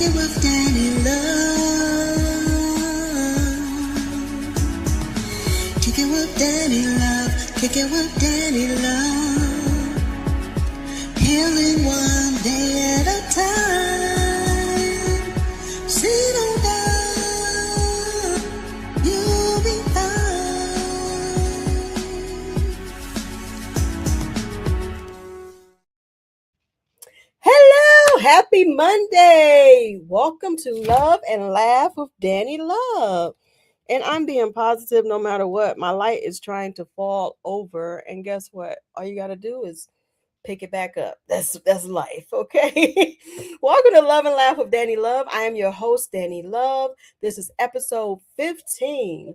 it with Dani Luv. Kick it with Dani Luv. Kick it with Dani Luv. Healing one day at a time. Settle down. You'll be fine. Hello, happy Monday. Welcome to Love and Laugh with Dani Luv. And I'm being positive no matter what. My light is trying to fall over. And guess what? All you got to do is pick it back up. That's life, okay? Welcome to Love and Laugh with Dani Luv. I am your host, Dani Luv. This is episode 15.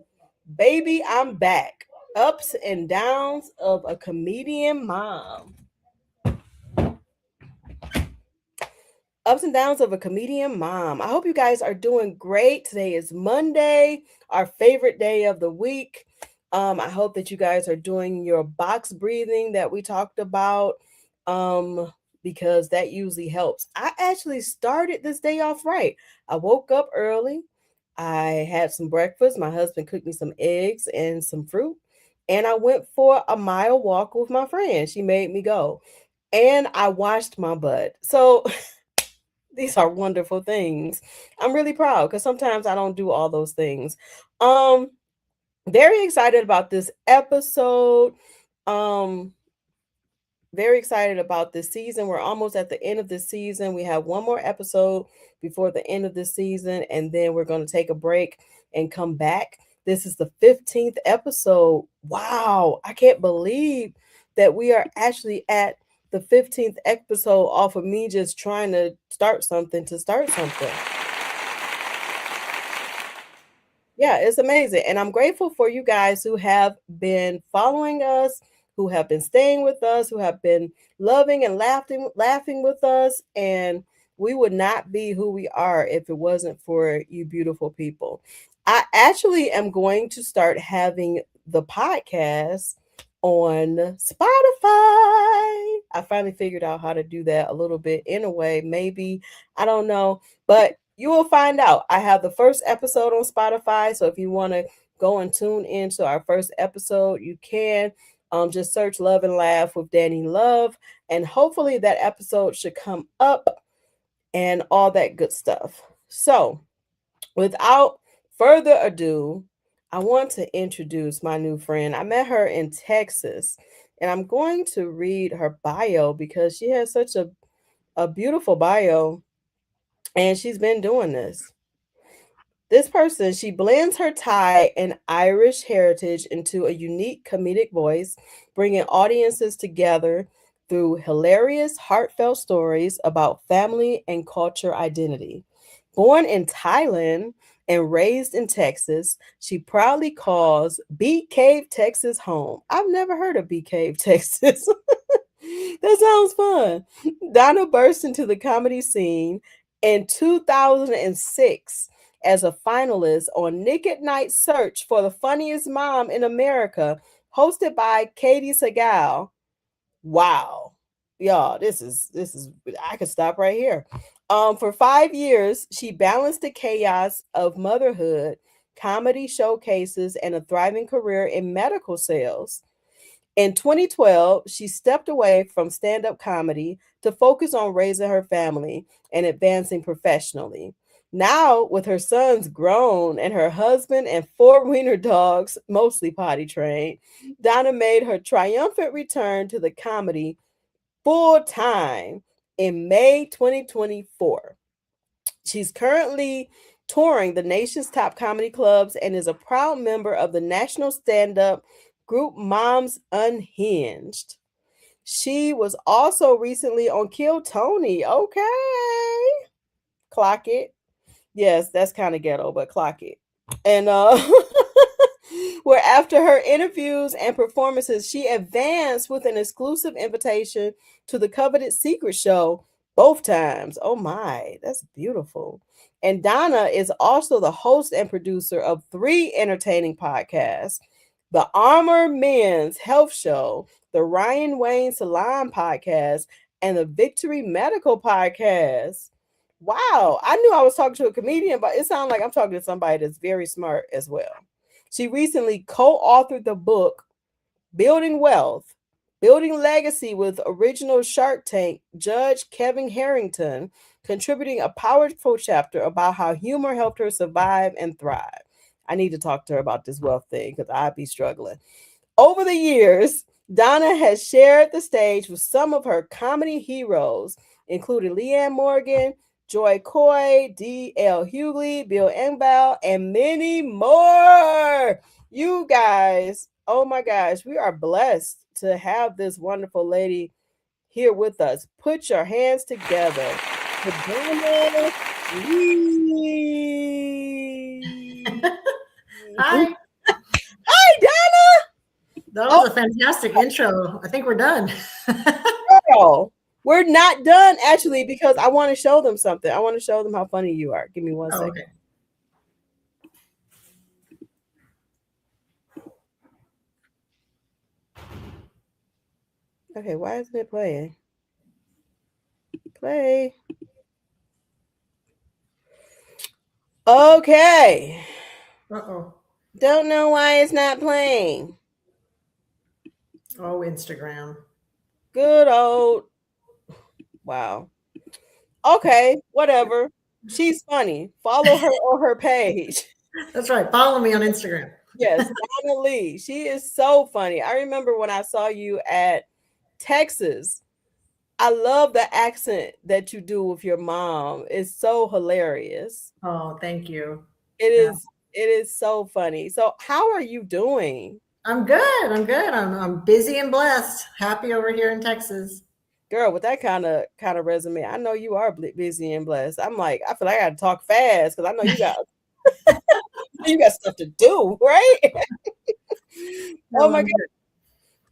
Baby, I'm back. Ups and downs of a comedian mom. Ups and downs of a comedian mom. I hope you guys are doing great. Today is Monday, our favorite day of the week. I hope that you guys are doing your box breathing that we talked about, because that usually helps. I actually started this day off right. I woke up early. I had some breakfast. My husband cooked me some eggs and some fruit. And I went for a mile walk with my friend. She made me go. And I washed my butt. So these are wonderful things. I'm really proud because sometimes I don't do all those things. Um, very excited about this episode. Um, very excited about this season. We're almost at the end of the season. We have one more episode before the end of the season, and then we're going to take a break and come back. This is the 15th episode. Wow, I can't believe that we are actually at the 15th episode off of me just trying to start something. Yeah, it's amazing. And I'm grateful for you guys who have been following us, who have been staying with us, who have been loving and laughing with us. And we would not be who we are if it wasn't for you beautiful people. I actually am going to start having the podcast on Spotify. I finally figured out how to do that a little bit in a way, maybe. I don't know. But you will find out. I have the first episode on Spotify. So if you want to go and tune into our first episode, you can. Just search Love and Laugh with Dani Luv. And hopefully that episode should come up and all that good stuff. So without further ado, I want to introduce my new friend. I met her in Texas, and I'm going to read her bio because she has such a beautiful bio, and she's been doing this. This person, she blends her Thai and Irish heritage into a unique comedic voice, bringing audiences together through hilarious, heartfelt stories about family and culture identity. Born in Thailand and raised in Texas, she proudly calls Bee Cave, Texas home. I've never heard of Bee Cave, Texas. That sounds fun. Donna burst into the comedy scene in 2006 as a finalist on Nick at Night Search for the Funniest Mom in America, hosted by Katie Segal. Wow. Y'all, this is I could stop right here. For 5 years, she balanced the chaos of motherhood, comedy showcases, and a thriving career in medical sales. In 2012, she stepped away from stand-up comedy to focus on raising her family and advancing professionally. Now, with her sons grown and her husband and 4 wiener dogs mostly potty trained, Donna made her triumphant return to the comedy full time in May 2024. She's currently touring the nation's top comedy clubs and is a proud member of the national stand-up group Moms Unhinged. She was also recently on Kill Tony. Okay. Clock it. Yes, that's kind of ghetto, but clock it. And where after her interviews and performances, she advanced with an exclusive invitation to the coveted Secret Show both times. Oh my, that's beautiful. And Donna is also the host and producer of 3 entertaining podcasts: the Armor Men's Health Show, the Ryan Wayne Salon Podcast, and the Victory Medical Podcast. Wow. I knew I was talking to a comedian, but it sounds like I'm talking to somebody that's very smart as well. She recently co-authored the book Building Wealth, Building Legacy with original Shark Tank Judge Kevin Harrington, contributing a powerful chapter about how humor helped her survive and thrive. I need to talk to her about this wealth thing because I'd be struggling. Over the years, Donna has shared the stage with some of her comedy heroes, including Leanne Morgan, Joy Coy, D.L. Hughley, Bill Engvall, and many more. You guys, oh my gosh, we are blessed to have this wonderful lady here with us. Put your hands together for Donna Lee. Hi. Hi, Donna. That was a fantastic intro. I think we're done. Girl, we're not done actually because I want to show them something. I want to show them how funny you are. Give me one second. Okay. Okay, why isn't it playing? Play. Okay. Uh-oh. Don't know why it's not playing. Oh, Instagram. Good old. Wow. Okay, whatever. She's funny. Follow her on her page. That's right. Follow me on Instagram. Yes, Donna Lee. She is so funny. I remember when I saw you at Texas. I love the accent that you do with your mom. It's so hilarious. Oh, thank you. It is. It is so funny. So, how are you doing? I'm good. I'm good. I'm busy and blessed. Happy over here in Texas. Girl, with that kind of resume, I know you are busy and blessed. I'm like, I feel like I got to talk fast because I know you got you got stuff to do, right? Oh my God.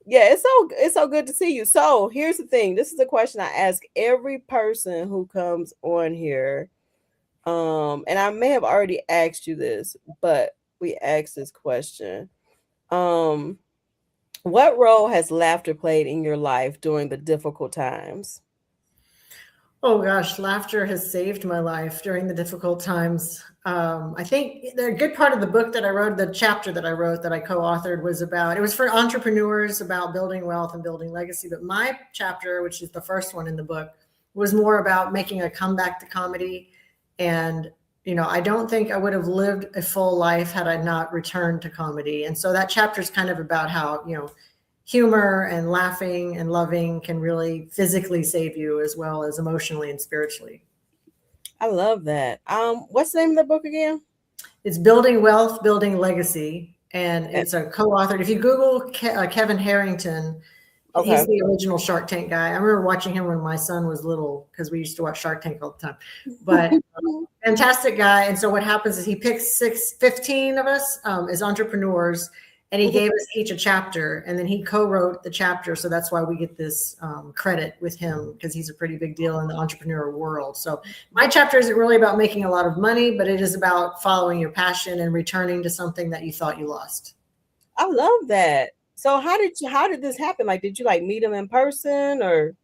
Yeah, it's so good to see you. So here's the thing. This is a question I ask every person who comes on here. And I may have already asked you this, but we asked this question. What role has laughter played in your life during the difficult times? Oh gosh, laughter has saved my life during the difficult times. I think the good part of the book that I wrote, the chapter that I wrote that I co-authored it was for entrepreneurs about building wealth and building legacy. But my chapter, which is the first one in the book, was more about making a comeback to comedy. And, I don't think I would have lived a full life had I not returned to comedy. And so that chapter is kind of about how, humor and laughing and loving can really physically save you as well as emotionally and spiritually. I love that. What's the name of the book again? It's Building Wealth, Building Legacy, and it's a co-authored. If you Google Kevin Harrington, he's the original Shark Tank guy. I remember watching him when my son was little because we used to watch Shark Tank all the time. But fantastic guy. And so what happens is he picks 15 of us as entrepreneurs, and he gave us each a chapter, and then he co-wrote the chapter. So that's why we get this credit with him, because he's a pretty big deal in the entrepreneur world. So my chapter isn't really about making a lot of money, but it is about following your passion and returning to something that you thought you lost. I love that. So how did this happen? Like, did you meet him in person or?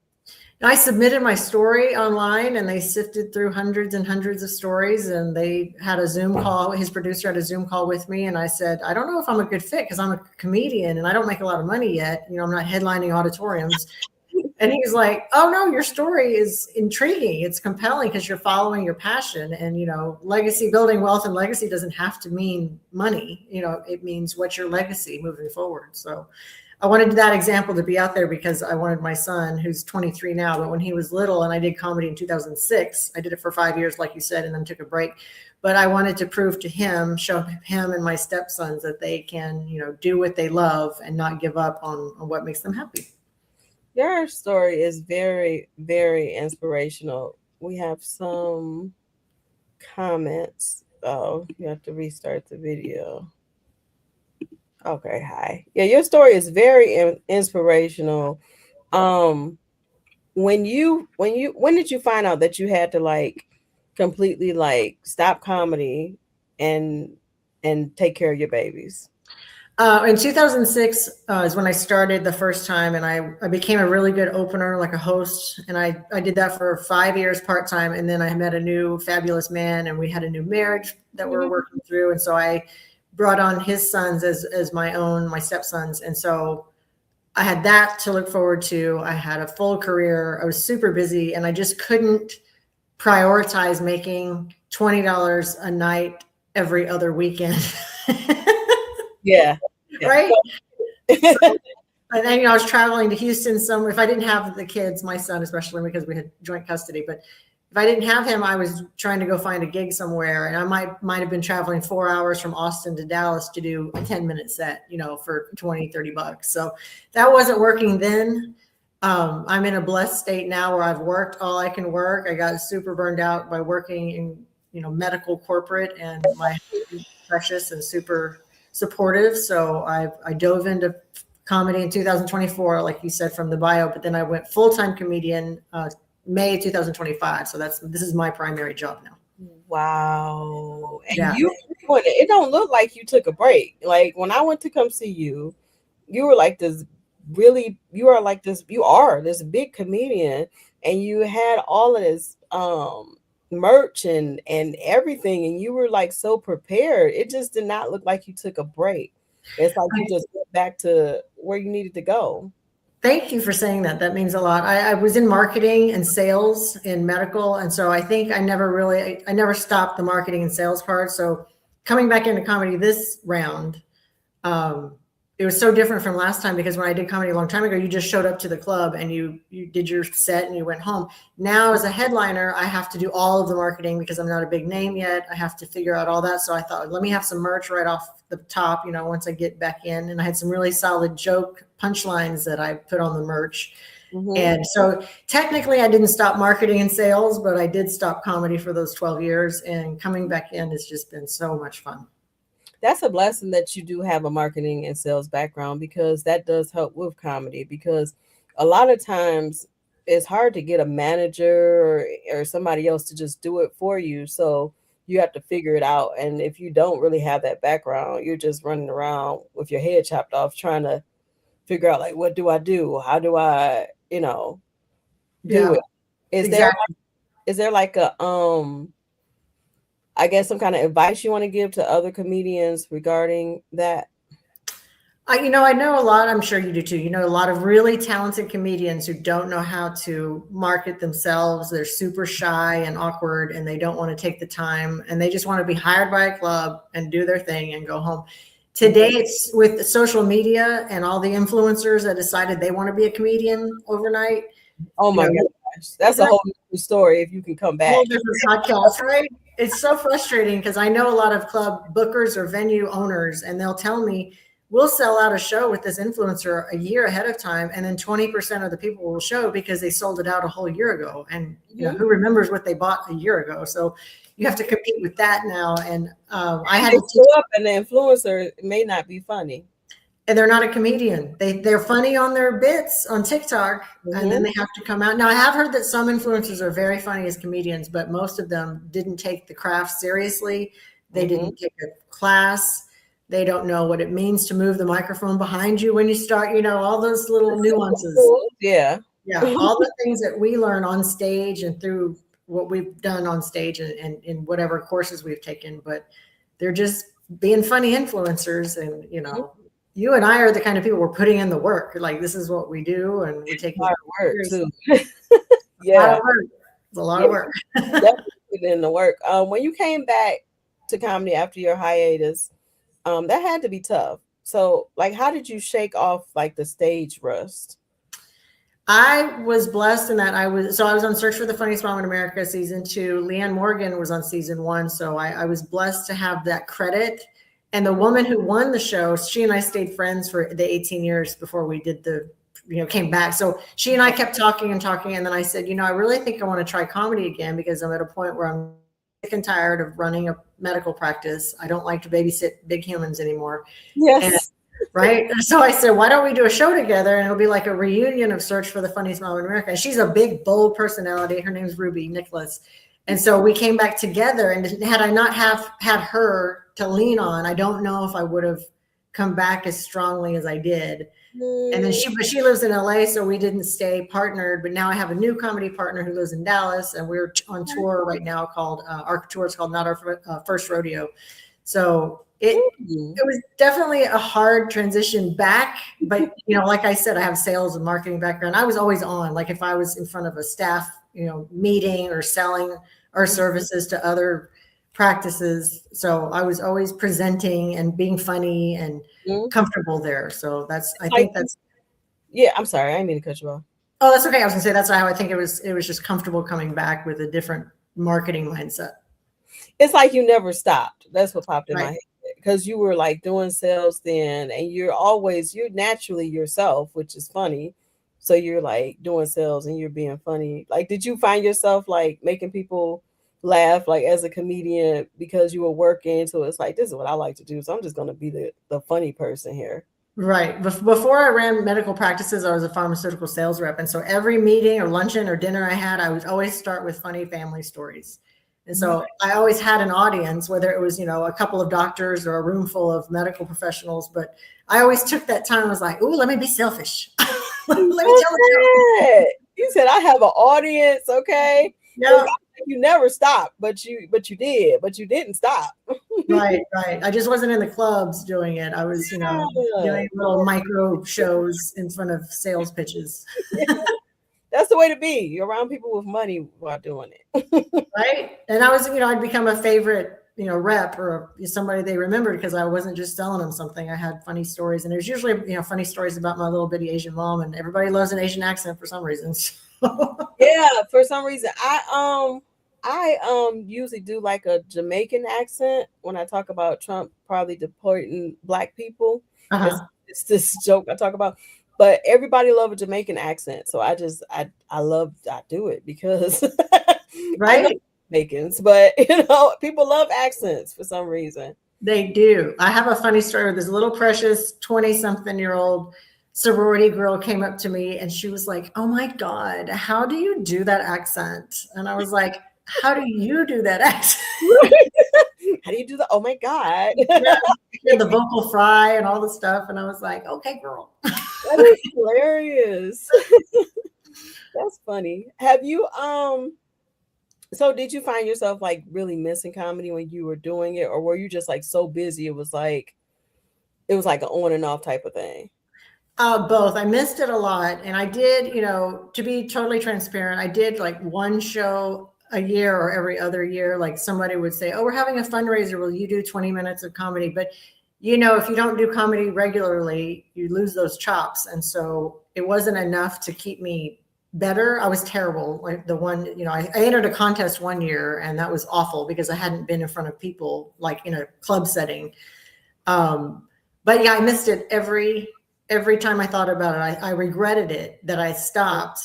I submitted my story online, and they sifted through hundreds and hundreds of stories, and they had a Zoom call. His producer had a Zoom call with me, and I said, I don't know if I'm a good fit because I'm a comedian and I don't make a lot of money yet. I'm not headlining auditoriums. And he's like, oh no, your story is intriguing. It's compelling because you're following your passion, and, legacy, building wealth and legacy doesn't have to mean money. It means what's your legacy moving forward. So I wanted that example to be out there because I wanted my son, who's 23 now, but when he was little, and I did comedy in 2006, I did it for 5 years, like you said, and then took a break. But I wanted to prove to him, show him and my stepsons that they can, do what they love and not give up on what makes them happy. Your story is very, very inspirational. We have some comments. Oh, you have to restart the video. Okay, hi. Yeah, your story is very inspirational. When did you find out that you had to completely stop comedy and take care of your babies? In 2006 is when I started the first time, and I became a really good opener, like a host. And I did that for 5 years part-time. And then I met a new fabulous man, and we had a new marriage that we're working through. And so I brought on his sons as my stepsons. And so I had that to look forward to. I had a full career. I was super busy, and I just couldn't prioritize making $20 a night every other weekend. Yeah. Right. So, and then, I was traveling to Houston if I didn't have the kids, my son, especially because we had joint custody, but if I didn't have him, I was trying to go find a gig somewhere. And I might have been traveling 4 hours from Austin to Dallas to do a 10-minute set, for $20-$30. So that wasn't working then. I'm in a blessed state now where I've worked all I can work. I got super burned out by working in, medical corporate, and my husband is precious and super supportive. So I dove into comedy in 2024, like you said from the bio, but then I went full-time comedian May 2025. So this is my primary job now. Wow. And it don't look like you took a break. Like when I went to come see you, you were like this you are this big comedian, and you had all of this merch and everything, and you were like so prepared. It just did not look like you took a break. It's like you just went back to where you needed to go. Thank you for saying that. That means a lot. I was in marketing and sales in medical, and so I think I never stopped the marketing and sales part. So coming back into comedy this round, it was so different from last time, because when I did comedy a long time ago, you just showed up to the club and you did your set and you went home. Now as a headliner, I have to do all of the marketing because I'm not a big name yet. I have to figure out all that. So I thought, let me have some merch right off the top, once I get back in. And I had some really solid joke punchlines that I put on the merch. Mm-hmm. And so technically I didn't stop marketing and sales, but I did stop comedy for those 12 years. And coming back in has just been so much fun. That's a blessing that you do have a marketing and sales background, because that does help with comedy, because a lot of times it's hard to get a manager or somebody else to just do it for you. So you have to figure it out. And if you don't really have that background, you're just running around with your head chopped off trying to figure out, like, what do I do? How do I, do it? Is there like a, I guess some kind of advice you want to give to other comedians regarding that? I know a lot, I'm sure you do too. A lot of really talented comedians who don't know how to market themselves. They're super shy and awkward, and they don't want to take the time, and they just want to be hired by a club and do their thing and go home. Today, it's with social media and all the influencers that decided they want to be a comedian overnight. Oh my gosh, that's a whole new story. If you can come back, whole different podcast, right? It's so frustrating, because I know a lot of club bookers or venue owners, and they'll tell me, we'll sell out a show with this influencer a year ahead of time, and then 20% of the people will show because they sold it out a whole year ago. And who remembers what they bought a year ago? So you have to compete with that now. And I had to show up, and the influencer may not be funny. And they're not a comedian. They're funny on their bits on TikTok, and then they have to come out. Now, I have heard that some influencers are very funny as comedians, but most of them didn't take the craft seriously. They didn't take a class. They don't know what it means to move the microphone behind you when you start, all those little nuances. Yeah. All the things that we learn on stage and through what we've done on stage and in whatever courses we've taken, but they're just being funny influencers. And, you and I are the kind of people we're putting in the work. Like, this is what we do, and we're taking a lot of work too. It's a lot of work. Definitely put in the work. When you came back to comedy after your hiatus, that had to be tough. So, like, how did you shake off like the stage rust? I was blessed in that I was on Search for the Funniest Mom in America season 2. Leanne Morgan was on season 1, so I was blessed to have that credit. And the woman who won the show, she and I stayed friends for the 18 years before we did came back. So she and I kept talking. And then I said, I really think I want to try comedy again, because I'm at a point where I'm sick and tired of running a medical practice. I don't like to babysit big humans anymore. Yes. Right. So I said, why don't we do a show together? And it'll be like a reunion of Search for the Funniest Mom in America. And she's a big, bold personality. Her name's Ruby Nicholas. And so we came back together, and had I not had her to lean on, I don't know if I would have come back as strongly as I did. Mm. And then she lives in LA, so we didn't stay partnered. But now I have a new comedy partner who lives in Dallas, and we're on tour right now called our tour is called Not Our First Rodeo. So it was definitely a hard transition back. But like I said, I have sales and marketing background. I was always on. Like if I was in front of a staff, meeting or selling our services to other practices. So I was always presenting and being funny and comfortable there. So I think that's. Yeah, I'm sorry. I didn't mean to cut you off. Oh, that's okay. I was gonna say that's how I think it was just comfortable coming back with a different marketing mindset. It's like you never stopped. That's what popped in my head. Because you were like doing sales then, and you're naturally yourself, which is funny. So you're like doing sales and you're being funny. Like, did you find yourself like making people laugh like as a comedian because you were working? So it's like, this is what I like to do. So I'm just going to be the funny person here. Right. Before I ran medical practices, I was a pharmaceutical sales rep. And so every meeting or luncheon or dinner I had, I would always start with funny family stories. And so I always had an audience, whether it was, a couple of doctors or a room full of medical professionals. But I always took that time and was like, ooh, let me be selfish. Let me tell you. You said I have an audience, okay? Yeah. You never stopped, but you didn't stop. Right. I just wasn't in the clubs doing it. I was, doing little micro shows in front of sales pitches. That's the way to be. You're around people with money while doing it. Right. And I was, I'd become a favorite, rep or somebody they remembered because I wasn't just selling them something. I had funny stories, and there's usually, funny stories about my little bitty Asian mom, and everybody loves an Asian accent for some reason. Yeah, for some reason. I usually do like a Jamaican accent when I talk about Trump probably deporting Black people. It's this joke I talk about. But everybody love a Jamaican accent. So I do it because right. I know Jamaicans, but people love accents for some reason. They do. I have a funny story where this little precious 20-something-year-old sorority girl came up to me and she was like, oh my God, how do you do that accent? And I was like, how do you do that accent? How do you do that? Oh my God. Yeah, the vocal fry and all the stuff. And I was like, okay, girl. That is hilarious. That's funny. Have you so did you find yourself like really missing comedy when you were doing it, or were you just like so busy it was like an on and off type of thing? Both. I missed it a lot. And I did, to be totally transparent, I did like one show a year or every other year. Like somebody would say, oh, we're having a fundraiser. Will you do 20 minutes of comedy? But if you don't do comedy regularly, you lose those chops. And so it wasn't enough to keep me better. I was terrible. Like the one, I entered a contest one year and that was awful because I hadn't been in front of people like in a club setting. But yeah, I missed it every time I thought about it. I regretted it that I stopped.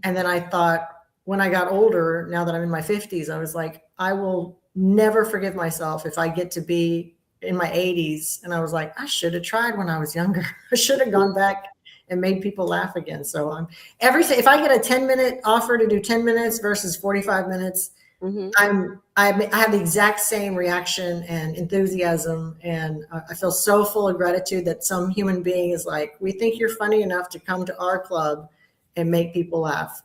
And then I thought when I got older, now that I'm in my 50s, I was like, I will never forgive myself if I get to be in my 80s. And I was like, I should have tried when I was younger. I should have gone back and made people laugh again. So if I get a 10-minute offer to do 10 minutes versus 45 minutes, I have the exact same reaction and enthusiasm. And I feel so full of gratitude that some human being is like, we think you're funny enough to come to our club and make people laugh.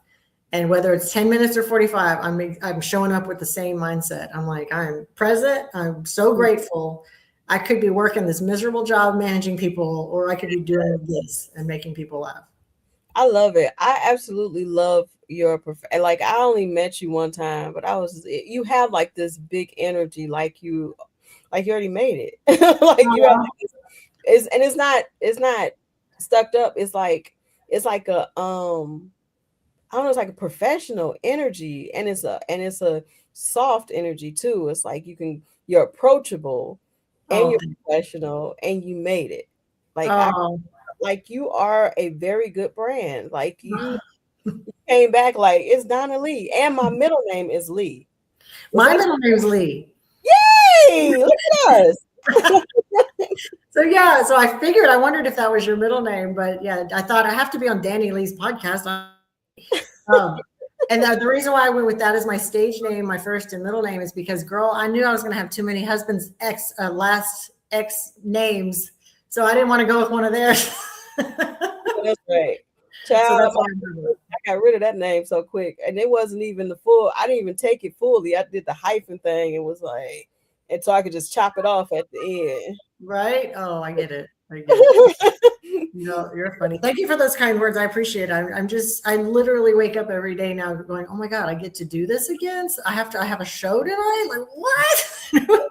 And whether it's 10 minutes or 45, I'm showing up with the same mindset. I'm like, I'm present. I'm so grateful. I could be working this miserable job managing people, or I could be doing this and making people laugh. I love it. I absolutely love your like I only met you one time, but you have like this big energy, like you already made it. Like you have it's not stuck up. It's like a I don't know, it's like a professional energy, and it's a soft energy too. It's like you're approachable and you're professional and you made it. Like you are a very good brand. Like you came back like it's Donna Lee, and my middle name is Lee. My middle name is Lee. Yay! Look at us. So I wondered if that was your middle name, but yeah, I thought I have to be on Dani Lee's podcast. And the reason why I went with that as my stage name, my first and middle name, is because, girl, I knew I was going to have too many husbands' last ex names. So I didn't want to go with one of theirs. That's right. So Child, that's why I'm doing it. I got rid of that name so quick. And it wasn't even the full, I didn't even take it fully. I did the hyphen thing. It was like, and so I could just chop it off at the end. Right? Oh, I get it. I get it. No, you're funny. Thank you for those kind words. I appreciate it. I literally wake up every day now going, oh my God, I get to do this again. So I have a show tonight. Like what?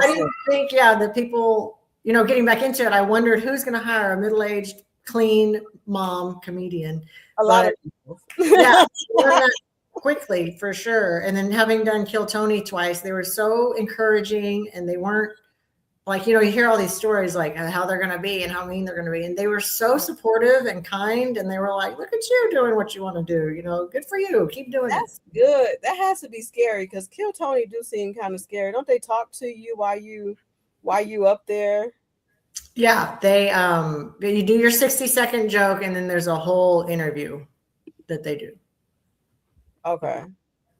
I didn't think, that people, getting back into it, I wondered who's going to hire a middle-aged, clean mom comedian. A lot of people. Yeah, quickly for sure. And then having done Kill Tony twice, they were so encouraging, and they weren't like, you hear all these stories like how they're going to be and how mean they're going to be. And they were so supportive and kind. And they were like, look at you doing what you want to do. Good for you. Keep doing it. That's good. That has to be scary because Kill Tony do seem kind of scary. Don't they talk to you while you up there? Yeah. You do your 60-second joke, and then there's a whole interview that they do. Okay.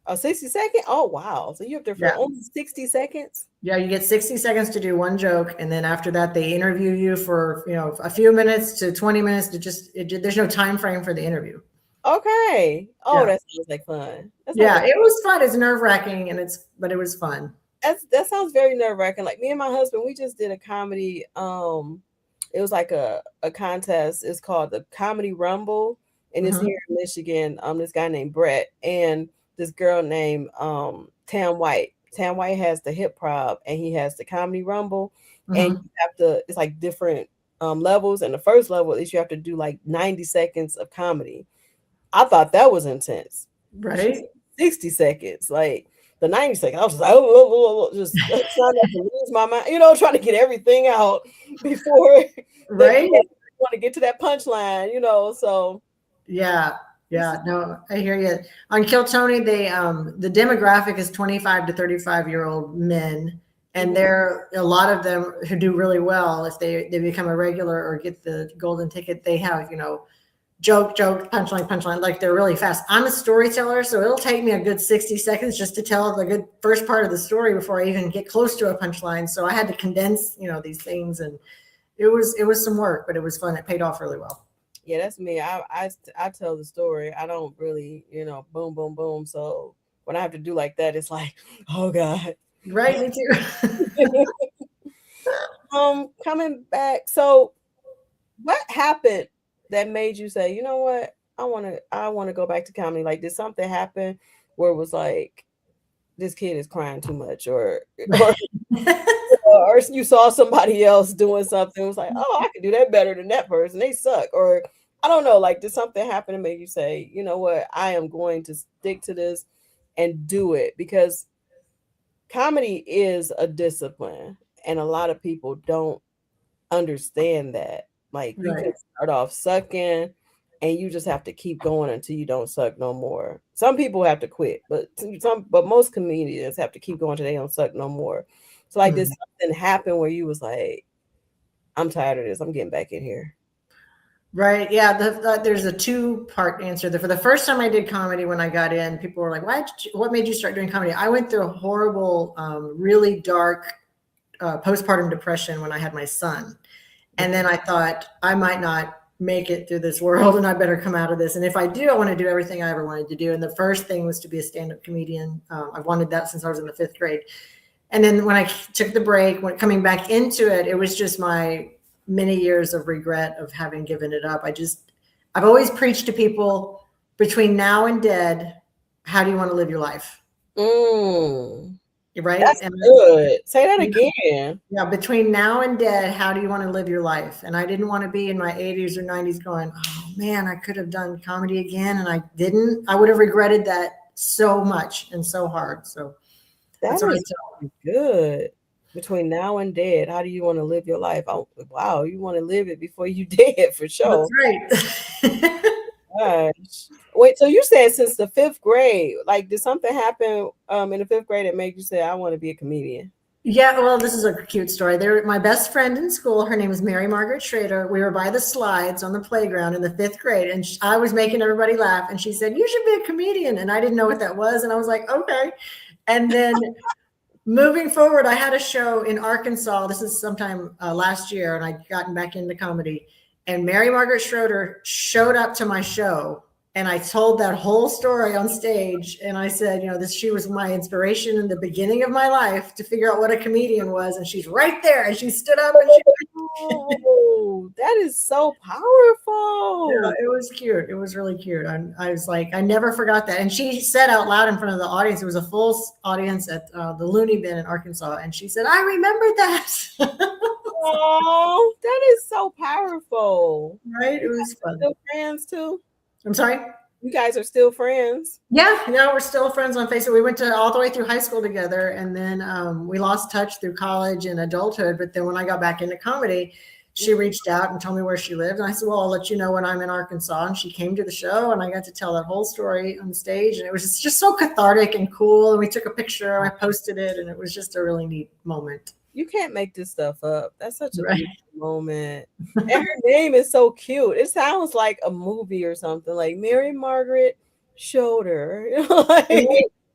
A 60 second? Oh, wow. So you're up there for only 60 seconds? Yeah, you get 60 seconds to do one joke. And then after that, they interview you for, a few minutes to 20 minutes there's no time frame for the interview. Okay. Oh, that sounds like fun. It was fun. It's nerve wracking, but it was fun. That sounds very nerve wracking. Like me and my husband, we just did a comedy. It was like a contest. It's called the Comedy Rumble. And it's here in Michigan. This guy named Brett and this girl named Tam White. Tam White has the hip prop and he has the Comedy Rumble. And you have to, it's like different levels. And the first level is you have to do like 90 seconds of comedy. I thought that was intense. Right. 60 seconds. Like the 90 seconds, I was just like, just trying not to lose my mind, trying to get everything out before right. Want to get to that punchline, so. Yeah. No, I hear you. On Kill Tony, the demographic is 25 to 35-year-old men, and there are a lot of them who do really well. If they become a regular or get the golden ticket, they have, joke, punchline, like they're really fast. I'm a storyteller, so it'll take me a good 60 seconds just to tell the good first part of the story before I even get close to a punchline. So I had to condense, these things, and it was some work, but it was fun. It paid off really well. Yeah, that's me. I tell the story. I don't really, boom, boom, boom. So when I have to do like that, it's like, oh God. Right, me too. Coming back. So what happened that made you say, you know what? I want to go back to comedy. Like, did something happen where it was like, this kid is crying too much, or you saw somebody else doing something, it was like, oh, I could do that better than that person. They suck. Or I don't know, like, did something happen to make you say, you know what, I am going to stick to this and do it? Because comedy is a discipline, and a lot of people don't understand that. Like, you can start off sucking, and you just have to keep going until you don't suck no more. Some people have to quit, but most comedians have to keep going till they don't suck no more. So, like, did something happen where you was like, I'm tired of this, I'm getting back in here? Right. Yeah. There's a 2-part answer. For the first time I did comedy, when I got in, people were like, what made you start doing comedy? I went through a horrible, really dark postpartum depression when I had my son. And then I thought I might not make it through this world, and I better come out of this. And if I do, I want to do everything I ever wanted to do. And the first thing was to be a stand-up comedian. I've wanted that since I was in the 5th grade. And then when I took the break, when coming back into it, it was just my many years of regret of having given it up. I've always preached to people, between now and dead, how do you want to live your life? Right? That's good. Say that again. Yeah, between now and dead, how do you want to live your life? And I didn't want to be in my 80s or 90s going, oh man, I could have done comedy again, and I didn't. I would have regretted that so much and so hard. So that's good. Between now and dead, how do you want to live your life? Oh, wow, you want to live it before you dead, for sure. That's right. Gosh. Wait, so you said since the 5th grade, like, did something happen in the 5th grade that made you say, I want to be a comedian? Yeah, well, this is a cute story. My best friend in school, her name is Mary Margaret Schrader. We were by the slides on the playground in the 5th grade, and I was making everybody laugh. And she said, you should be a comedian. And I didn't know what that was. And I was like, okay. And then moving forward, I had a show in Arkansas. This is sometime last year, and I'd gotten back into comedy. And Mary Margaret Schroeder showed up to my show, and I told that whole story on stage. And I said, she was my inspiration in the beginning of my life to figure out what a comedian was. And she's right there. And she stood up and oh, that is so powerful. Yeah, it was cute. It was really cute. I was like, I never forgot that. And she said out loud in front of the audience, it was a full audience at the Looney Bin in Arkansas. And she said, I remember that. Oh, that is so powerful. Right? It was fun. Still friends too? I'm sorry? You guys are still friends? Yeah, we're still friends on Facebook. We went all the way through high school together, and then we lost touch through college and adulthood. But then when I got back into comedy, she reached out and told me where she lived. And I said, well, I'll let you know when I'm in Arkansas. And she came to the show, and I got to tell that whole story on stage. And it was just so cathartic and cool. And we took a picture, I posted it, and it was just a really neat moment. You can't make this stuff up. That's such a beautiful moment. And her name is so cute. It sounds like a movie or something, like Mary Margaret Schroeder.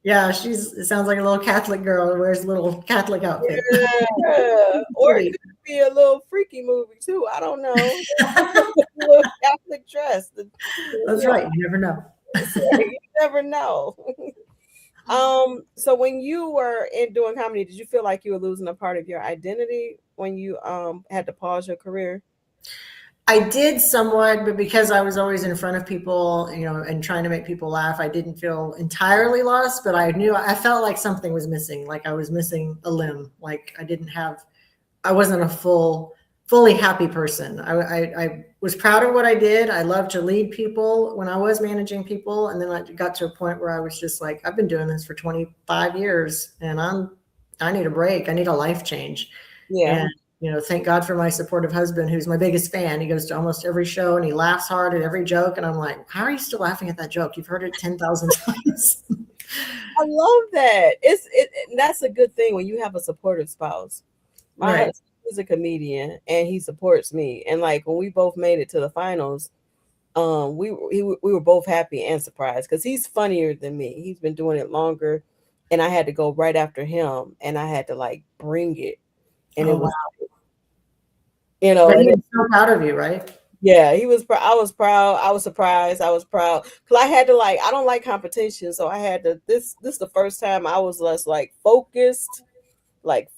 Yeah, it sounds like a little Catholic girl who wears a little Catholic outfit. Yeah. Or it could be a little freaky movie too. I don't know. A little Catholic dress. That's right. You never know. You never know. So when you were doing comedy, did you feel like you were losing a part of your identity when you had to pause your career? I did somewhat, but because I was always in front of people, and trying to make people laugh, I didn't feel entirely lost, but I felt like something was missing. Like I was missing a limb. Like I wasn't a fully happy person. I was proud of what I did. I loved to lead people when I was managing people. And then I got to a point where I was just like, I've been doing this for 25 years and I need a break. I need a life change. Yeah. And, thank God for my supportive husband, who's my biggest fan. He goes to almost every show and he laughs hard at every joke. And I'm like, how are you still laughing at that joke? You've heard it 10,000 times. I love that. That's a good thing when you have a supportive spouse. My husband is a comedian and he supports me. And like when we both made it to the finals, we were both happy and surprised because he's funnier than me. He's been doing it longer, and I had to go right after him, and I had to like bring it. And it was, but he was so proud of you, right? Yeah, he was. I was proud. I was surprised. I was proud because I had to I don't like competition, so I had to. This the first time I was less focused.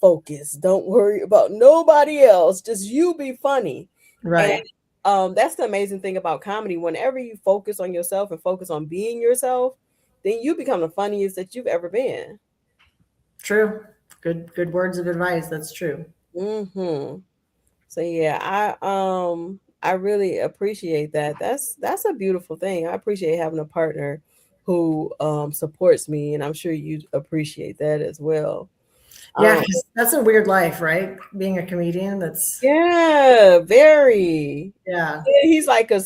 Focus. Don't worry about nobody else. Just you be funny. Right. And that's the amazing thing about comedy. Whenever you focus on yourself and focus on being yourself, then you become the funniest that you've ever been. True. Good words of advice. That's true. Mm-hmm. So yeah, I really appreciate that. That's a beautiful thing. I appreciate having a partner who supports me, and I'm sure you appreciate that as well. Yeah, that's a weird life, right? Being a comedian, very. Yeah. He's like a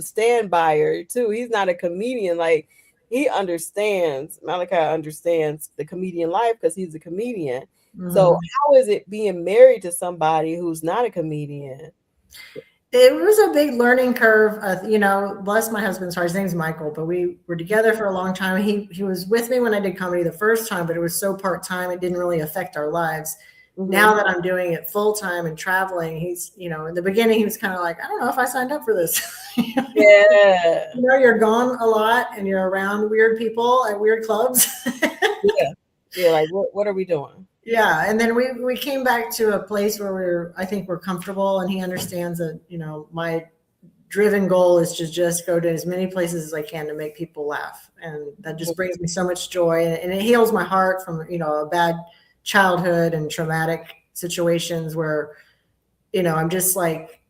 stand-byer too. He's not a comedian. Like he understands. Malachi understands the comedian life because he's a comedian. Mm-hmm. So how is it being married to somebody who's not a comedian? It was a big learning curve. Bless my husband's heart. His name's Michael, but we were together for a long time. He was with me when I did comedy the first time, but it was so part-time, it didn't really affect our lives. Mm-hmm. Now that I'm doing it full-time and traveling, he's, in the beginning, he was kind of like, I don't know if I signed up for this. Yeah. You're gone a lot and you're around weird people at weird clubs. Yeah. Like, what are we doing? Yeah. And then we came back to a place where I think we're comfortable, and he understands that, my driven goal is to just go to as many places as I can to make people laugh. And that just brings me so much joy, and it heals my heart from, a bad childhood and traumatic situations where, I'm just like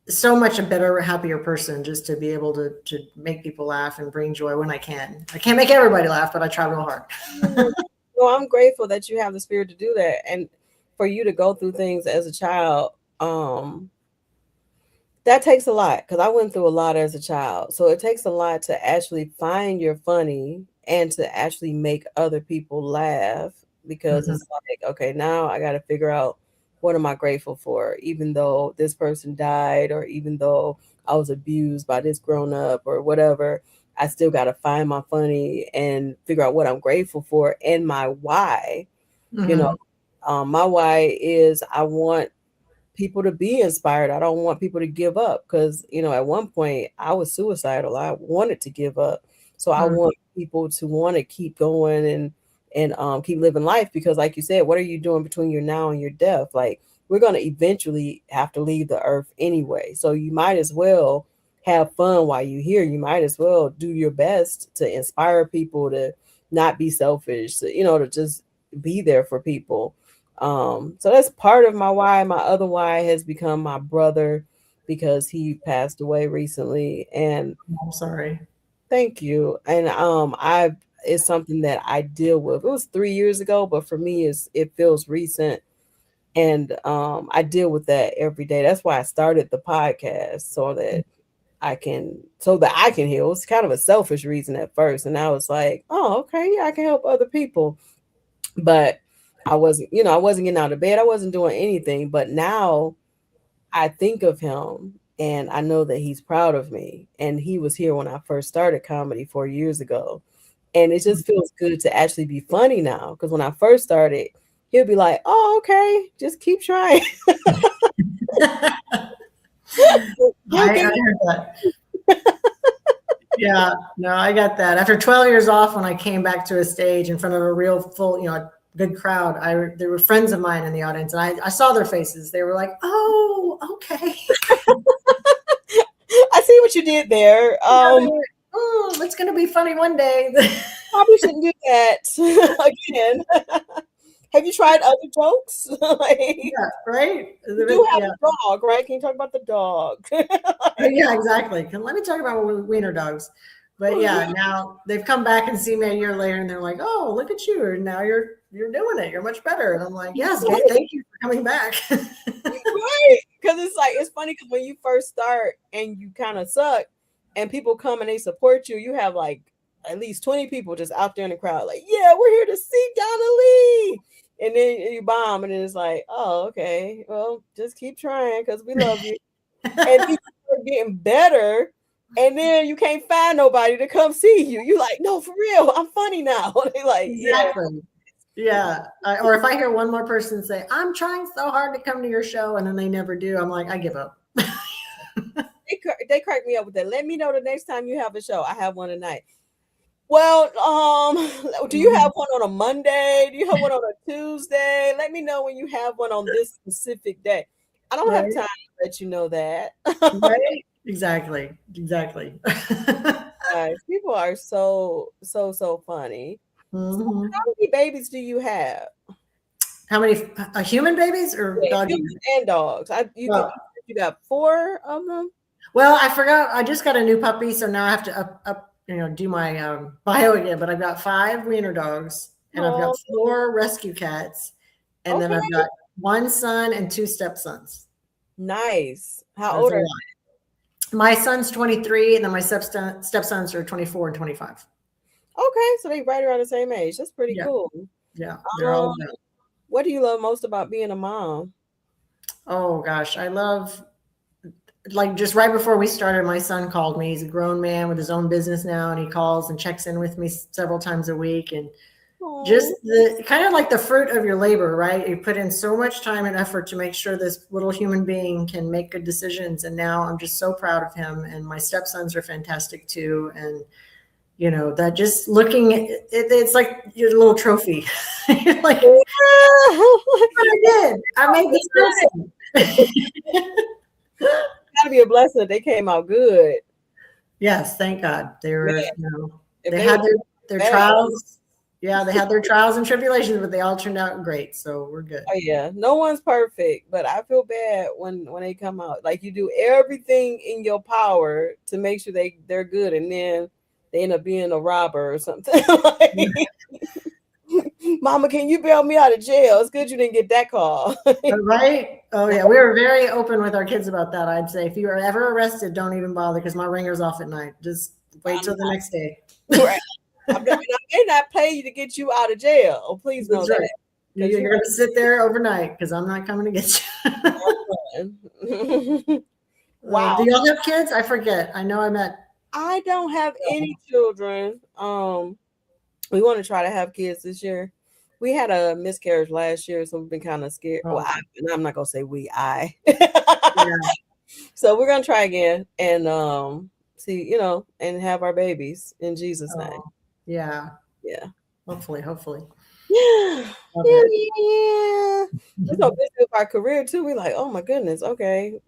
so much a better, happier person just to be able to make people laugh and bring joy when I can. I can't make everybody laugh, but I try real hard. Well, I'm grateful that you have the spirit to do that, and for you to go through things as a child. That takes a lot, because I went through a lot as a child. So it takes a lot to actually find your funny and to actually make other people laugh, because it's like, okay, now I got to figure out what am I grateful for, even though this person died, or even though I was abused by this grown up or whatever. I still got to find my funny and figure out what I'm grateful for and my why. You know, my why is I want people to be inspired. I don't want people to give up because, at one point I was suicidal. I wanted to give up. So I want people to want to keep going and keep living life because like you said, what are you doing between your now and your death? Like we're going to eventually have to leave the earth anyway. So you might as well have fun while you're here. You might as well do your best to inspire people to not be selfish, to just be there for people. So that's part of my why. My other why has become my brother because he passed away recently. And I'm sorry. thank you. And it's something that I deal with. It was 3 years ago, but for me it feels recent. And I deal with that every day. That's why I started the podcast so that I can heal. It's kind of a selfish reason at first. And I was like, oh, okay, yeah, I can help other people. But I wasn't getting out of bed. I wasn't doing anything. But now I think of him and I know that he's proud of me. And he was here when I first started comedy 4 years ago. And it just feels good to actually be funny now. Because when I first started, he'll be like, oh, okay, just keep trying. I heard that. Yeah, no, I got that. After 12 years off, when I came back to a stage in front of a real full, good crowd, there were friends of mine in the audience, and I saw their faces. They were like, "Oh, okay." I see what you did there. It's gonna be funny one day. Probably shouldn't do that again. Have you tried other jokes? Yeah, right. You do have a dog, right? Can you talk about the dog? Yeah, exactly. Let me talk about wiener dogs. But yeah, now they've come back and see me a year later, and they're like, "Oh, look at you! And now you're doing it. You're much better." And I'm like, "Yes, thank you for coming back." Right? Because it's funny because when you first start and you kind of suck, and people come and they support you, you have like at least 20 people just out there in the crowd, like, "Yeah, we're here to see Donna Lee." And then you bomb, and then it's like, "Oh, okay. Well, just keep trying because we love you." And people are getting better. And then you can't find nobody to come see you. You like, no, for real, I'm funny now. They like, exactly. Yeah. Or if I hear one more person say, "I'm trying so hard to come to your show," and then they never do, I'm like, I give up. They crack me up with that. Let me know the next time you have a show. I have one tonight. Well, do you have one on a Monday? Do you have one on a Tuesday? Let me know when you have one on this specific day. I don't have time to let you know that. Right? Exactly. Guys, people are so funny. So how many babies do you have? How many human babies or dogs? Humans and dogs. You got 4 of them? Well, I forgot. I just got a new puppy, so now I have to do my bio again. But I've got 5 wiener dogs, and I've got 4 rescue cats, and then I've got 1 son and 2 stepsons. Nice. How old are you? My son's 23, and then my stepsons are 24 and 25. Okay, so they right around the same age. That's pretty cool. Yeah, they're all good. What do you love most about being a mom? Oh gosh, I love, like, just right before we started, my son called me. He's a grown man with his own business now, and he calls and checks in with me several times a week, and just the kind of like the fruit of your labor, right? You put in so much time and effort to make sure this little human being can make good decisions. And now I'm just so proud of him. And my stepsons are fantastic too. And, that just looking at it's like your little trophy. You're like, what I did. I made this person. Gotta be a blessing. They came out good. Yes, thank God. They were, they had their trials. Yeah, they had their trials and tribulations, but they all turned out great. So we're good. Oh yeah, no one's perfect, but I feel bad when they come out. Like you do everything in your power to make sure they're good, and then they end up being a robber or something. Mama, can you bail me out of jail? It's good you didn't get that call. Right? Oh yeah, we were very open with our kids about that. I'd say if you are ever arrested, don't even bother because my ringer's off at night. Just wait till the next day. Right. I may not pay you to get you out of jail. Oh, please know that. You're going to sit there overnight because I'm not coming to get you. Wow. Do y'all have kids? I forget. I know I don't have any children. We want to try to have kids this year. We had a miscarriage last year, so we've been kind of scared. Oh, Well, I'm not gonna say we, I. yeah. So we're gonna try again and see, and have our babies in Jesus' name. Oh, yeah. Yeah. Hopefully. Yeah. Love Yeah, it. yeah. We're so busy with our career too. We're like, oh my goodness, okay.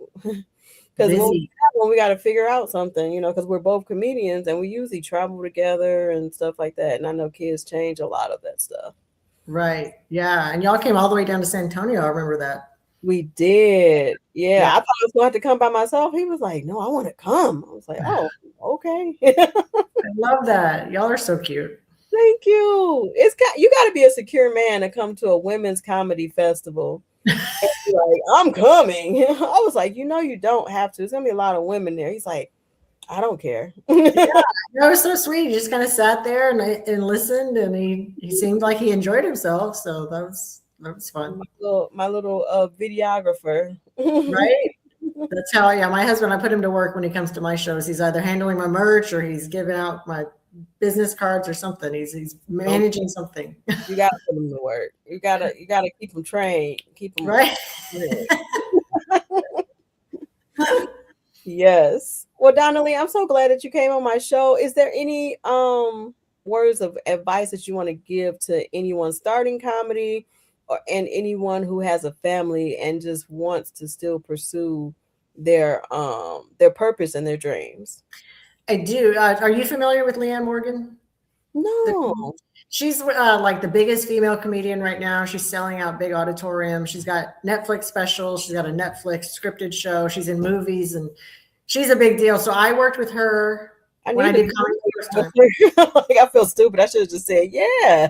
Because Busy. when we got to figure out something, because we're both comedians and we usually travel together and stuff like that. And I know kids change a lot of that stuff. Right. Yeah. And y'all came all the way down to San Antonio. I remember that. We did. Yeah. Yeah. I thought I was going to have to come by myself. He was like, no, I want to come. I was like, oh, okay. I love that. Y'all are so cute. Thank you. You got to be a secure man to come to a women's comedy festival. And be like, I'm coming. I was like, you don't have to. There's going to be a lot of women there. He's like, I don't care. Yeah, that was so sweet. He just kind of sat there and listened, and he seemed like he enjoyed himself. So that was fun. My little videographer. Right? That's how, yeah, my husband, I put him to work when he comes to my shows. He's either handling my merch or he's giving out my business cards or something. He's managing something. You gotta put him to work. You gotta keep him trained. Keep him right. Yes. Well, Donna Lee, I'm so glad that you came on my show. Is there any words of advice that you want to give to anyone starting comedy and anyone who has a family and just wants to still pursue their purpose and their dreams? I do. Are you familiar with Leanne Morgan? No. She's like the biggest female comedian right now. She's selling out big auditoriums. She's got Netflix specials. She's got a Netflix scripted show. She's in movies, and she's a big deal. So I worked with her when I did comedy the first time. Like, I feel stupid. I should have just said, yeah.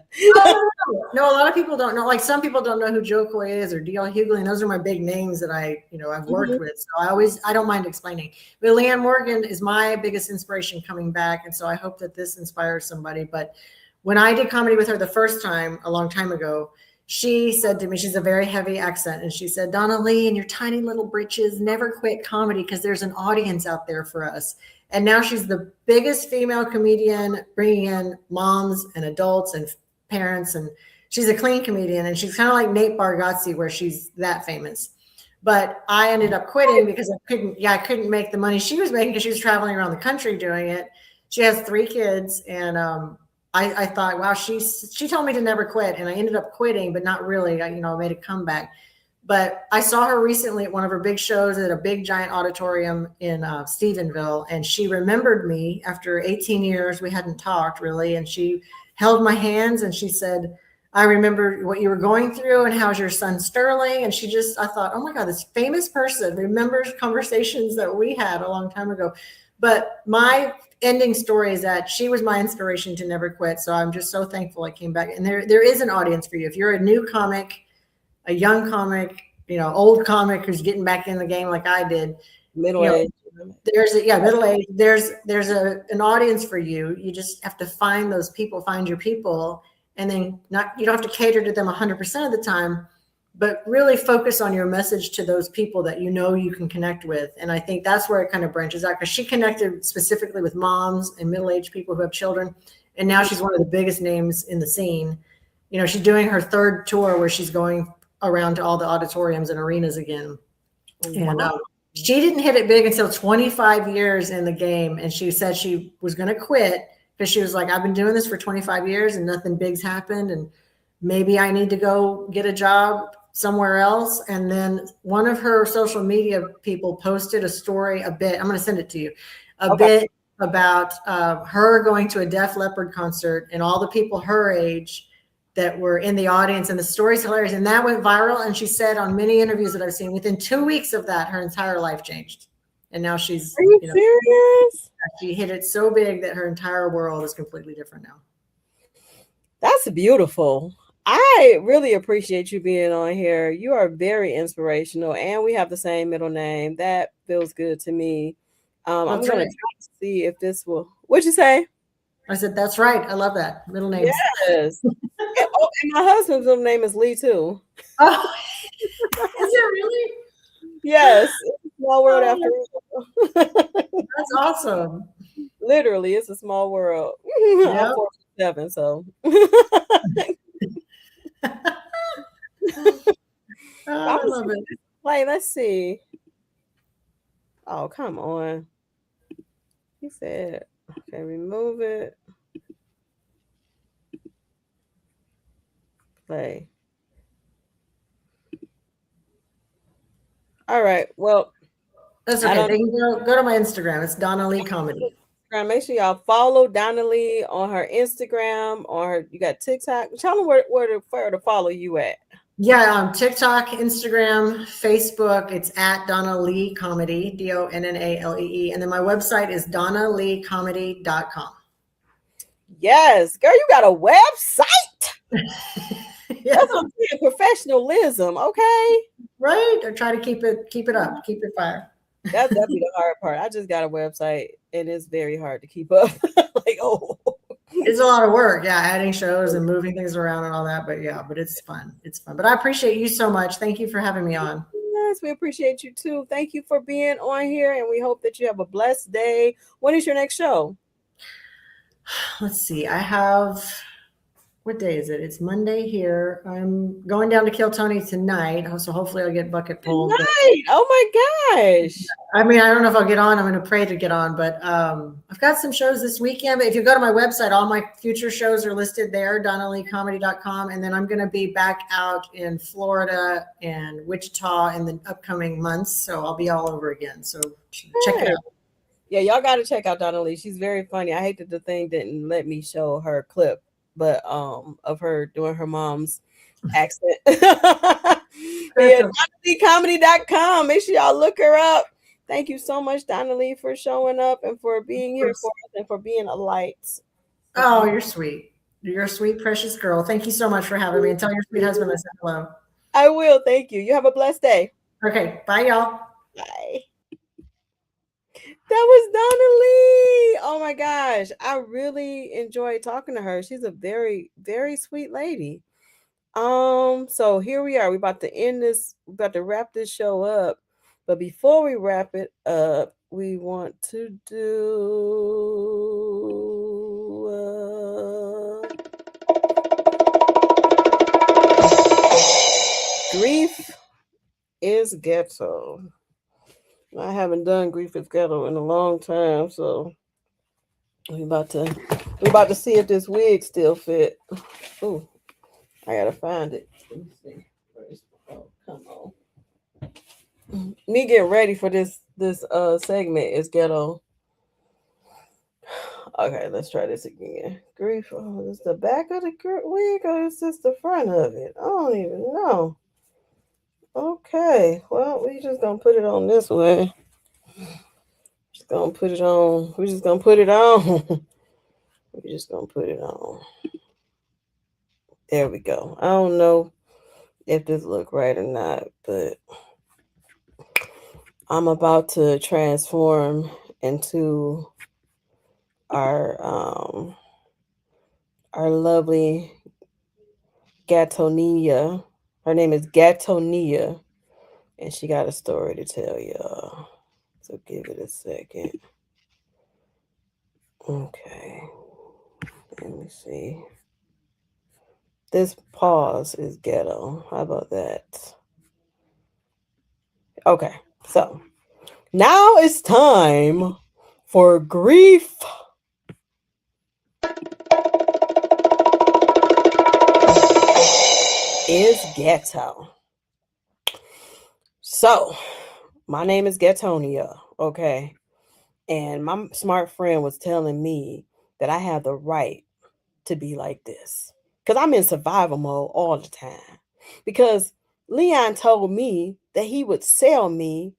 No, a lot of people don't know. Like, some people don't know who Joe Coy is or D.L. Hughley. And those are my big names that I've worked with. So I don't mind explaining. But Leanne Morgan is my biggest inspiration coming back. And so I hope that this inspires somebody. But when I did comedy with her the first time, a long time ago, she said to me, she's a very heavy accent, and she said, Donna Lee, in your tiny little britches, never quit comedy because there's an audience out there for us. And now she's the biggest female comedian, bringing in moms and adults and parents. And she's a clean comedian, and she's kind of like Nate Bargatze, where she's that famous. But I ended up quitting because I couldn't make the money she was making because she was traveling around the country doing it. She has 3 kids, and I thought, wow, she told me to never quit, and I ended up quitting, but not really. I made a comeback. But I saw her recently at one of her big shows at a big giant auditorium in Stephenville, and she remembered me after 18 years. We hadn't talked really, and she held my hands and she said, I remember what you were going through and how's your son Sterling. And I thought, oh my God, this famous person remembers conversations that we had a long time ago. But my ending story is that she was my inspiration to never quit. So I'm just so thankful I came back. And there is an audience for you. If you're a new comic, a young comic, old comic who's getting back in the game like I did, Middle age. Middle age. There's an audience for you. You just have to find those people, find your people, and then you don't have to cater to them 100% of the time, but really focus on your message to those people that you can connect with. And I think that's where it kind of branches out, because she connected specifically with moms and middle-aged people who have children. And now she's one of the biggest names in the scene. She's doing her 3rd tour where she's going around to all the auditoriums and arenas again. And she didn't hit it big until 25 years in the game. And she said she was going to quit because she was like, I've been doing this for 25 years and nothing big's happened. And maybe I need to go get a job somewhere else. And then one of her social media people posted a story, I'm going to send it to you, bit about her going to a Def Leppard concert and all the people her age that were in the audience. And the story's hilarious. And that went viral. And she said on many interviews that I've seen, within 2 weeks of that, her entire life changed. And now she's, Are you serious? She hit it so big that her entire world is completely different now. That's beautiful. I really appreciate you being on here. You are very inspirational, and we have the same middle name. That feels good to me. I'm going to try to see if this will. What'd you say? I said, that's right. I love that. Middle name. Yes. and my husband's middle name is Lee, too. Oh, is it really? Yes. It's a small world after all. That's awesome. Literally, it's a small world. Yep. I'm 47, so. love it. Like, let's see. Oh, come on. He said, okay, remove it. Play. All right. Well, That's I okay. don't They can go to my Instagram. It's Donna Lee Comedy. Make sure y'all follow Donna Lee on her Instagram, on her. You got TikTok. Tell them where to follow you at. Yeah, TikTok, Instagram, Facebook. It's at Donna Lee Comedy, DONNALEE. And then my website is donnaleecomedy.com. Yes, girl, you got a website. Yes. That's what I'm saying, professionalism, okay? Right? I try to keep it up, keep it fire. That'd be the hard part. I just got a website and it's very hard to keep up. Like, oh. It's a lot of work, yeah, adding shows and moving things around and all that. But yeah, but it's fun. It's fun. But I appreciate you so much. Thank you for having me on. Yes, we appreciate you too. Thank you for being on here, and we hope that you have a blessed day. When is your next show? Let's see. I have, what day is it? It's Monday here. I'm going down to Kill Tony tonight, so hopefully I'll get bucket pulled. Tonight? Oh my gosh. I mean, I don't know if I'll get on. I'm going to pray to get on, but I've got some shows this weekend. But if you go to my website, all my future shows are listed there, donnaleecomedy.com. And then I'm going to be back out in Florida and Wichita in the upcoming months. So I'll be all over again. So check it out. Yeah, y'all got to check out Donna Lee. She's very funny. I hate that the thing didn't let me show her clip, but of her doing her mom's accent. Yeah, DonnaLeeComedy.com. Make sure y'all look her up. Thank you so much, Donna Lee, for showing up and for being here for us and for being a light. Oh, you're sweet. You're a sweet, precious girl. Thank you so much for having me. And tell your sweet husband I said hello. I will. Thank you. You have a blessed day. Okay. Bye, y'all. Bye. That was Donna Lee. Oh my gosh. I really enjoyed talking to her. She's a very, very sweet lady. So here we are. We're about to end this, we're about to wrap this show up. But before we wrap it up, we want to do Grief is Ghetto. I haven't done Grief is Ghetto in a long time, so we're about to see if this wig still fit. Ooh, I gotta find it. Let me see. Oh, come on. Me getting ready for this segment is ghetto. Okay, let's try this again. Grief. Oh, is the back of the wig or is this the front of it? I don't even know. Okay, well, we just gonna put it on this way. Just gonna put it on. We're just gonna put it on. We're just gonna put it on. There we go. I don't know if this look right or not, but I'm about to transform into our lovely Gatonia. Her name is Gatonia, and she got a story to tell y'all. So give it a second. Okay. Let me see. This pause is ghetto. How about that? Okay. So now it's time for Grief is Ghetto. So, my name is Ghettonia, okay? And my smart friend was telling me that I have the right to be like this. Because I'm in survival mode all the time. Because Leon told me that he would sell me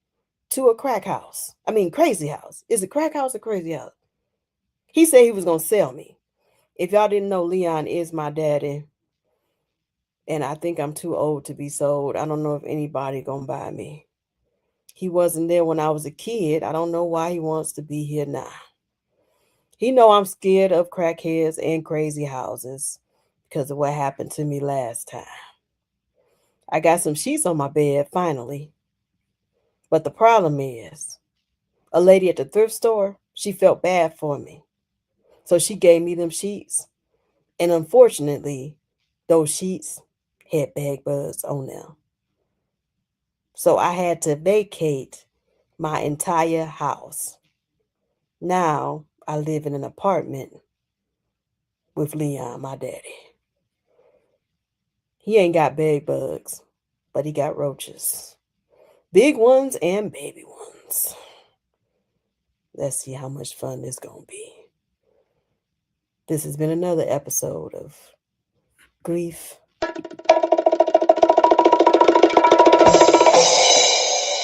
to a crack house. I mean, crazy house. Is it crack house or crazy house? He said he was going to sell me. If y'all didn't know, Leon is my daddy. And I think I'm too old to be sold. I don't know if anybody going to buy me. He wasn't there when I was a kid. I don't know why he wants to be here now. He know I'm scared of crackheads and crazy houses because of what happened to me last time. I got some sheets on my bed finally. But the problem is, a lady at the thrift store, she felt bad for me. So she gave me them sheets. And unfortunately, those sheets had bed bugs on them. So I had to vacate my entire house. Now I live in an apartment with Leon, my daddy. He ain't got bed bugs, but he got roaches. Big ones and baby ones. Let's see how much fun this gonna be. This has been another episode of Grief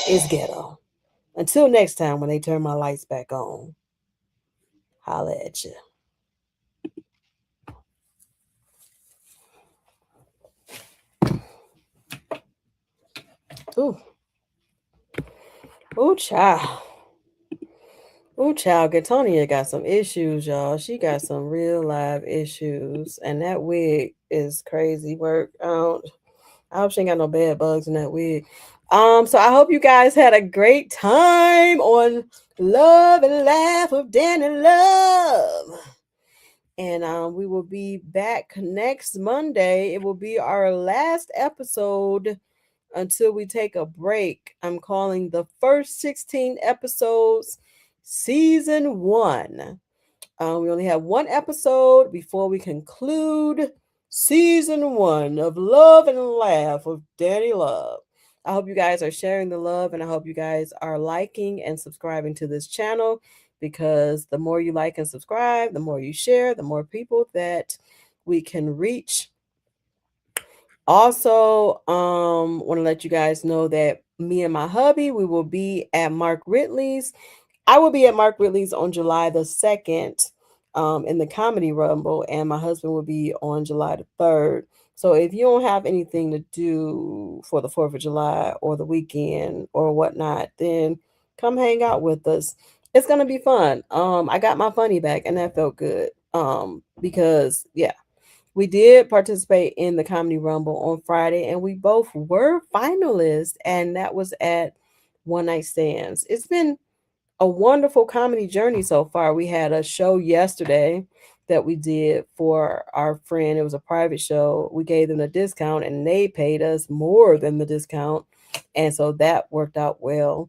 is Ghetto. Until next time when they turn my lights back on, holla at you. Ooh. Ooh, child. Ooh, child. Gatonia got some issues, y'all. She got some real live issues. And that wig is crazy work. I hope she ain't got no bad bugs in that wig. So I hope you guys had a great time on Love and Laugh with Dani Luv. And we will be back next Monday. It will be our last episode until we take a break. I'm calling the first 16 episodes season 1. We only have one episode before we conclude season 1 of Love and Laugh with Dani Luv. I hope you guys are sharing the love, and I hope you guys are liking and subscribing to this channel, because the more you like and subscribe, the more you share, the more people that we can reach. Also, want to let you guys know that me and my hubby, we will be at Mark Ridley's. I will be at Mark Ridley's on July the 2nd in the Comedy Rumble, and my husband will be on July the 3rd. So if you don't have anything to do for the 4th of July or the weekend or whatnot, then come hang out with us. It's going to be fun. I got my funny back, and that felt good. Because, yeah, we did participate in the Comedy Rumble on Friday, and we both were finalists, and that was at One Night Stands. It's been a wonderful comedy journey so far. We had a show yesterday that we did for our friend. It was a private show. We gave them a discount, and they paid us more than the discount, and so that worked out well.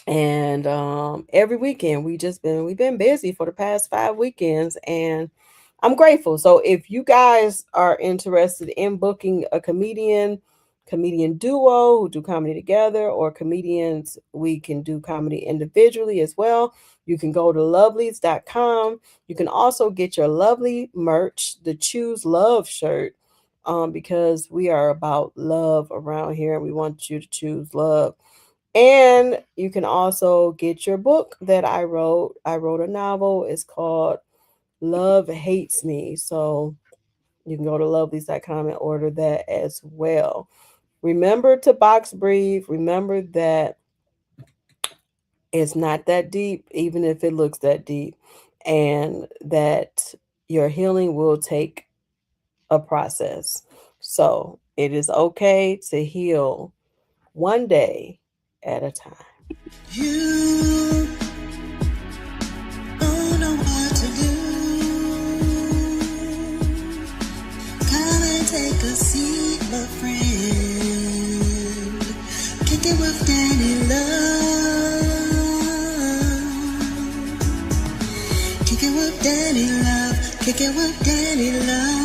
And every weekend we've been busy for the past 5 weekends, and I'm grateful. So if you guys are interested in booking a comedian duo who do comedy together, or comedians, we can do comedy individually as well. You can go to lovelies.com. You can also get your lovely merch, the Choose Love shirt, because we are about love around here, and we want you to choose love. And you can also get your book that I wrote. I wrote a novel. It's called Love Hates Me. So you can go to lovelies.com and order that as well. Remember to box breathe. Remember that it's not that deep, even if it looks that deep, and that your healing will take a process. So it is okay to heal one day at a time. You don't know what to do. Come and take a seat, my friend. Kick it with Dani Luv. Kick it with Dani Luv. Kick it with Dani Luv.